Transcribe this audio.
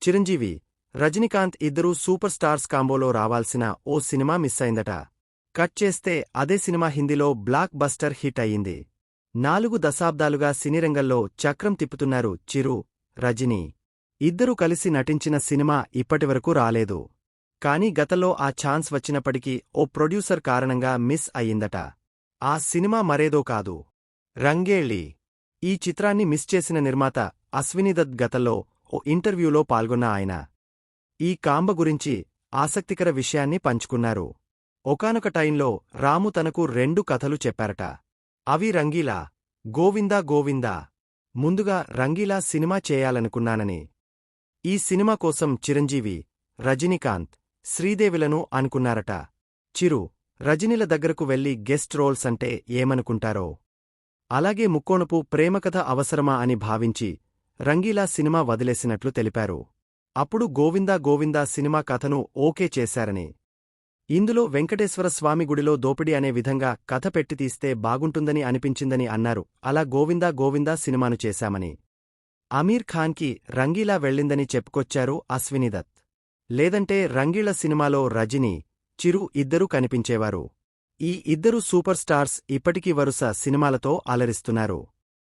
చిరంజీవి, రజనీకాంత్ ఇద్దరూ super stars కాంబోలో రావాల్సిన ఓ cinema miss అయిందట. కట్ చేస్తే అదే సినిమా హిందీలో బ్లాక్ బస్టర్ హిట్ అయ్యింది. 4 దశాబ్దాలుగా సినీరంగంలో చక్రం తిప్పుతున్నారు చిరు, రజనీ. ఇద్దరూ కలిసి నటించిన సినిమా ఇప్పటివరకు రాలేదు. కానీ గతంలో ఆ ఛాన్స్ వచ్చినప్పటికీ ఓ ప్రొడ్యూసర్ కారణంగా మిస్ అయ్యిందట. ఆ సినిమా మరేదో కాదు, రంగేలి. ఈ చిత్రాన్ని మిస్ చేసిన నిర్మాత అశ్వినీదత్ గతంలో ఓ ఇంటర్వ్యూలో పాల్గొన్న ఆయన ఈ కాంబ గురించి ఆసక్తికర విషయాన్ని పంచుకున్నారు. ఒకానొక టైంలో రాము తనకు 2 కథలు చెప్పారట. అవి రంగీలా, గోవిందా గోవిందా. ముందుగా రంగీలా సినిమా చేయాలనుకున్నానని. ఈ సినిమా కోసం చిరంజీవి, రజనీకాంత్, శ్రీదేవిలను అనుకున్నారట. చిరు, రజనీల దగ్గరకు వెళ్లి గెస్ట్ రోల్స్ అంటే ఏమనుకుంటారో, అలాగే ముక్కోణపు ప్రేమకథ అవసరమా అని భావించి రంగీలా సినిమా వదిలేసినట్లు తెలిపారు. అప్పుడు గోవిందా గోవిందా సినిమా కథను ఓకే చేశారని. ఇందులో వెంకటేశ్వర స్వామి గుడిలో దోపిడీ అనే విధంగా కథ పెట్టి తీస్తే బాగుంటుందని అనిపించిందని అన్నారు. అలా గోవిందా గోవిందా సినిమాను చేశామని. అమీర్ ఖాన్కి రంగీలా వెళ్ళిందని చెప్పుకొచ్చారు అశ్వినీదత్. లేదంటే రంగీళ సినిమాలో రజనీ, చిరు ఇద్దరూ కనిపించేవారు. ఈ ఇద్దరు సూపర్ స్టార్స్ ఇప్పటికీ వరుస సినిమాలతో అలరిస్తున్నారు.